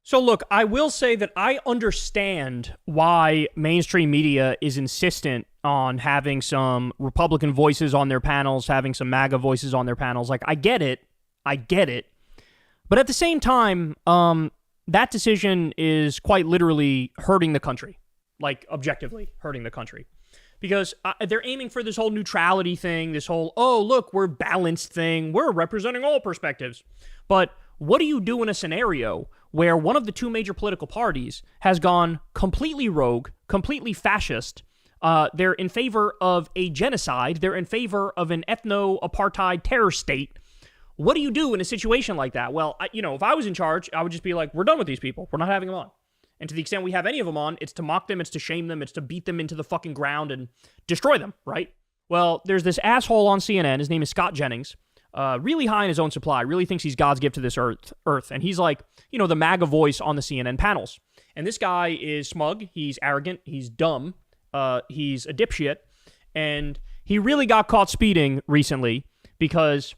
So look, I will say that I understand why mainstream media is insistent on having some Republican voices on their panels, having some MAGA voices on their panels. Like, I get it. But at the same time, that decision is quite literally hurting the country. Like, objectively hurting the country. Because they're aiming for this whole neutrality thing, this whole, oh, look, we're balanced thing. We're representing all perspectives. But what do you do in a scenario where one of the two major political parties has gone completely rogue, completely fascist? They're in favor of a genocide. They're in favor of an ethno-apartheid terror state. What do you do in a situation like that? Well, if I was in charge, I would just be like, we're done with these people. We're not having them on. And to the extent we have any of them on, it's to mock them, it's to shame them, it's to beat them into the fucking ground and destroy them, right? Well, there's this asshole on CNN. His name is Scott Jennings. Really high in his own supply, really thinks he's God's gift to this earth. And he's like, the MAGA voice on the CNN panels. And this guy is smug, he's arrogant, he's dumb, he's a dipshit. And he really got caught speeding recently because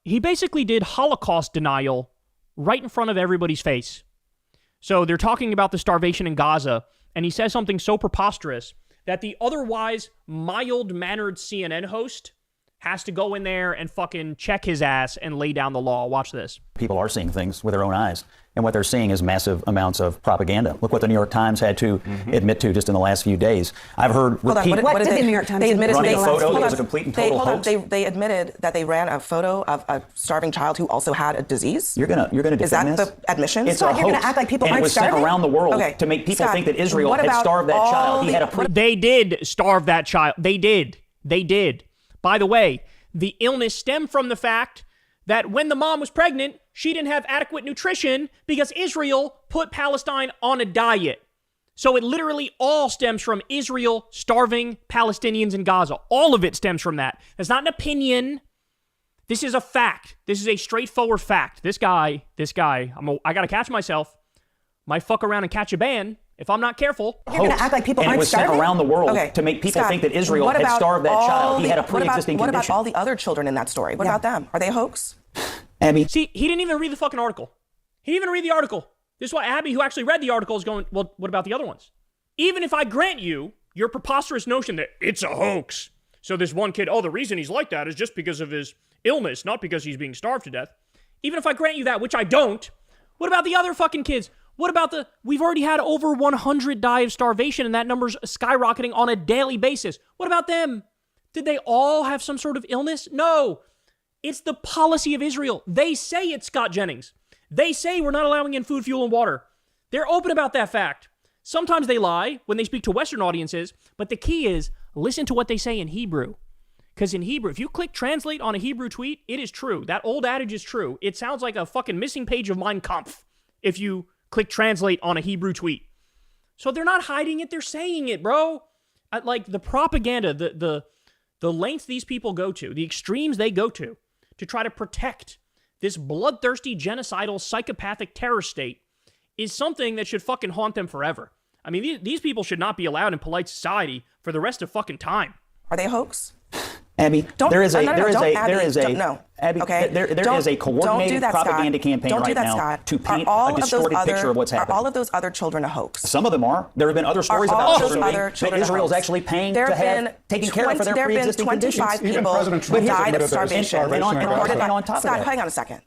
he basically did Holocaust denial right in front of everybody's face. So they're talking about the starvation in Gaza, and he says something so preposterous that the otherwise mild-mannered CNN host has to go in there and fucking check his ass and lay down the law. Watch this. People are seeing things with their own eyes, and what they're seeing is massive amounts of propaganda. Look what the New York Times had to admit to just in the last few days. I've heard what did the New York Times admit? Running a photo that was a complete and total hoax. They admitted that they ran a photo of a starving child who also had a disease. You're gonna defend this? Is that this? the admission? It's a hoax. You're gonna act like people aren't starving? And it was sent around the world to make people think that Israel had starved that child. He had a They did starve that child. They did. By the way, the illness stemmed from the fact that when the mom was pregnant, she didn't have adequate nutrition because Israel put Palestine on a diet. So it literally all stems from Israel starving Palestinians in Gaza. All of it stems from that. That's not an opinion. This is a fact. This is a straightforward fact. This guy, I gotta catch myself. Might fuck around and catch a ban if I'm not careful. You're going to act like people aren't starving? And it was sent around the world to make people think that Israel had starved that child. He had a pre-existing condition. What about all the other children in that story? What about them? Are they a hoax? Abby. See, he didn't even read the fucking article. He didn't even read the article. This is why Abby, who actually read the article, is going, well, what about the other ones? Even if I grant you your preposterous notion that it's a hoax. So this one kid, the reason he's like that is just because of his illness, not because he's being starved to death. Even if I grant you that, which I don't, what about the other fucking kids? What about we've already had over 100 die of starvation and that number's skyrocketing on a daily basis. What about them? Did they all have some sort of illness? No. It's the policy of Israel. They say it's Scott Jennings. They say we're not allowing in food, fuel, and water. They're open about that fact. Sometimes they lie when they speak to Western audiences, but the key is listen to what they say in Hebrew. Because in Hebrew, if you click translate on a Hebrew tweet, it is true. That old adage is true. It sounds like a fucking missing page of Mein Kampf if you click translate on a Hebrew tweet. So they're not hiding it, they're saying it, bro. Like the propaganda, the lengths these people go to, the extremes they go to try to protect this bloodthirsty, genocidal, psychopathic terror state is something that should fucking haunt them forever. I mean, these people should not be allowed in polite society for the rest of fucking time. Are they a hoax? Abby, there is a coordinated propaganda campaign right now to paint a distorted picture of what's happening. Are all of those other children a hoax? Some of them are. There have been other stories about children that Israel is actually paying to have taken care of for their pre-existing conditions. There have been 25 people who died of starvation. Scott, hang on a second.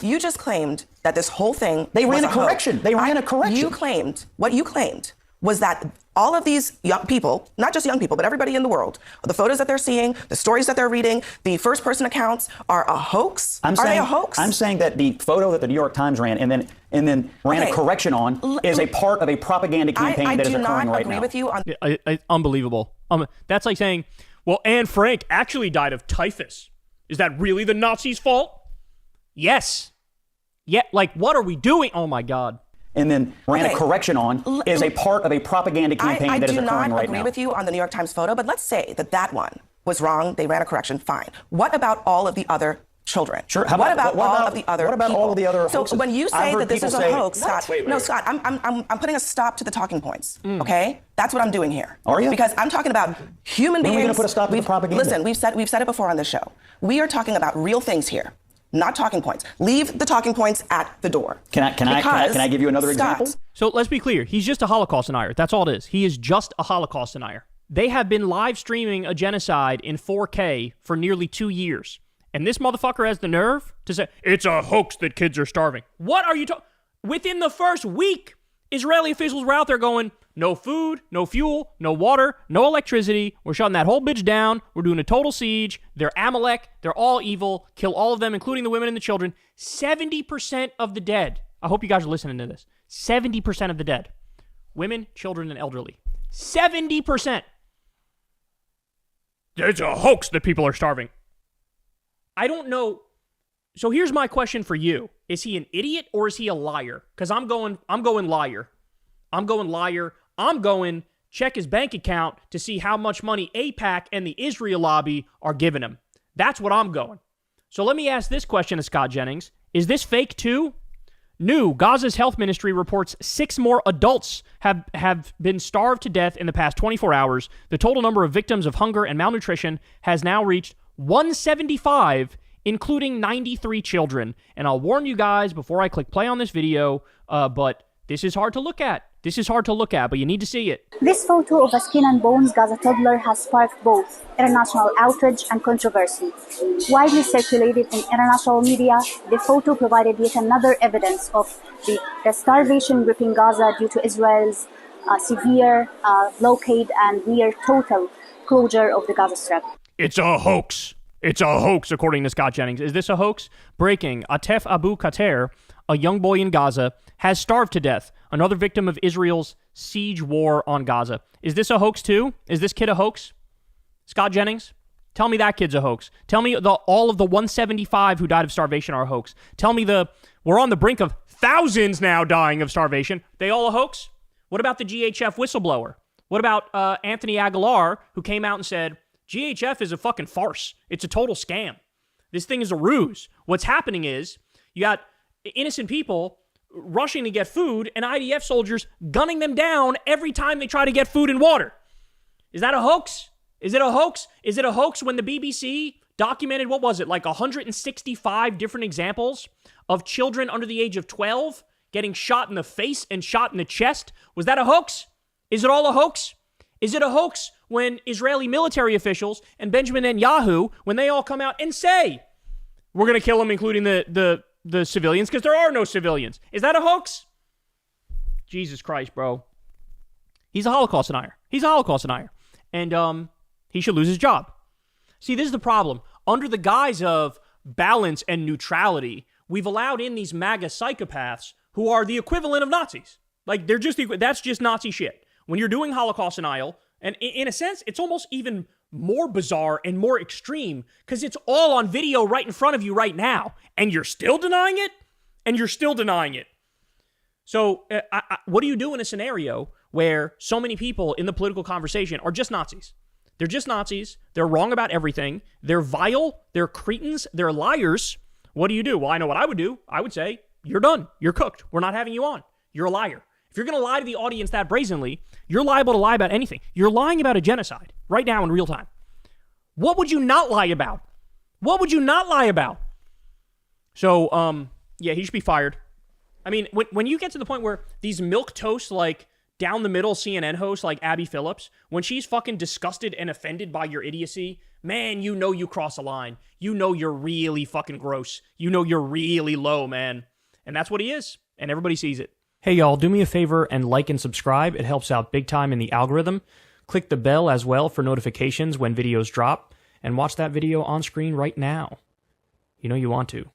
You just claimed that this whole thing They ran a correction. What you claimed was that all of these young people, not just young people, but everybody in the world, the photos that they're seeing, the stories that they're reading, the first-person accounts are a hoax? Are they a hoax? I'm saying that the photo that the New York Times ran and then ran a correction on is a part of a propaganda campaign that is occurring right now. I do not agree with you on... Unbelievable. That's like saying, well, Anne Frank actually died of typhus. Is that really the Nazis' fault? Yes. Yeah, like, what are we doing? Oh, my God. And then ran a correction on is a part of a propaganda campaign that is occurring right now. I do not agree with you on the New York Times photo, but let's say that one was wrong. They ran a correction. Fine. What about all of the other children? Sure. What about all of the other hoaxes? So when you say that this is a hoax, Scott, Scott, I'm putting a stop to the talking points. Okay? That's what I'm doing here. Are you? Because I'm talking about human beings. When are we going to put a stop to the propaganda? Listen, we've said it before on this show. We are talking about real things here. not talking points. Leave the talking points at the door. Can I give you another example? So let's be clear. He's just a Holocaust denier. That's all it is. He is just a Holocaust denier. They have been live streaming a genocide in 4K for nearly 2 years. And this motherfucker has the nerve to say, it's a hoax that kids are starving. What are you talking? Within the first week, Israeli officials were out there going, no food, no fuel, no water, no electricity. We're shutting that whole bitch down. We're doing a total siege. They're Amalek. They're all evil. Kill all of them, including the women and the children. 70% of the dead. I hope you guys are listening to this. 70% of the dead. Women, children, and elderly. 70%. It's a hoax that people are starving. I don't know. So here's my question for you. Is he an idiot or is he a liar? Because I'm going liar. I'm going check his bank account to see how much money AIPAC and the Israel lobby are giving him. That's what I'm going. So let me ask this question to Scott Jennings. Is this fake too? New, Gaza's health ministry reports 6 more adults have been starved to death in the past 24 hours. The total number of victims of hunger and malnutrition has now reached 175, including 93 children. And I'll warn you guys before I click play on this video, but this is hard to look at. But you need to see it. This photo of a skin and bones Gaza toddler has sparked both international outrage and controversy. Widely circulated in international media, the photo provided yet another evidence of the starvation gripping Gaza due to Israel's severe blockade and near total closure of the Gaza Strip. It's a hoax. It's a hoax, according to Scott Jennings. Is this a hoax? Breaking. Atef Abu Qater, a young boy in Gaza, has starved to death. Another victim of Israel's siege war on Gaza. Is this a hoax too? Is this kid a hoax? Scott Jennings? Tell me that kid's a hoax. Tell me all of the 175 who died of starvation are a hoax. Tell me we're on the brink of thousands now dying of starvation. They all a hoax? What about the GHF whistleblower? What about Anthony Aguilar, who came out and said, GHF is a fucking farce. It's a total scam. This thing is a ruse. What's happening is you got innocent people rushing to get food and IDF soldiers gunning them down every time they try to get food and water. Is that a hoax? Is it a hoax? Is it a hoax when the BBC documented, what was it, like 165 different examples of children under the age of 12 getting shot in the face and shot in the chest? Was that a hoax? Is it all a hoax? Is it a hoax when Israeli military officials and Benjamin Netanyahu, when they all come out and say, we're going to kill them, including the civilians, because there are no civilians. Is that a hoax? Jesus Christ, bro. He's a Holocaust denier. And he should lose his job. See, this is the problem. Under the guise of balance and neutrality, we've allowed in these MAGA psychopaths who are the equivalent of Nazis. Like, that's just Nazi shit. When you're doing Holocaust denial, and in a sense, it's almost even more bizarre and more extreme because it's all on video right in front of you right now, and you're still denying it. So what do you do in a scenario where so many people in the political conversation are just Nazis? They're just Nazis. They're wrong about everything. They're vile. They're cretins. They're liars. What do you do? Well, I know what I would do. I would say, you're done. You're cooked. We're not having you on. You're a liar. If you're going to lie to the audience that brazenly, you're liable to lie about anything. You're lying about a genocide right now in real time. What would you not lie about? So, yeah, he should be fired. I mean, when you get to the point where these milquetoast, like, down the middle CNN hosts like Abby Phillips, when she's fucking disgusted and offended by your idiocy, man, you know you cross a line. You know you're really fucking gross. You know you're really low, man. And that's what he is. And everybody sees it. Hey, y'all, do me a favor and like and subscribe. It helps out big time in the algorithm. Click the bell as well for notifications when videos drop. And watch that video on screen right now. You know you want to.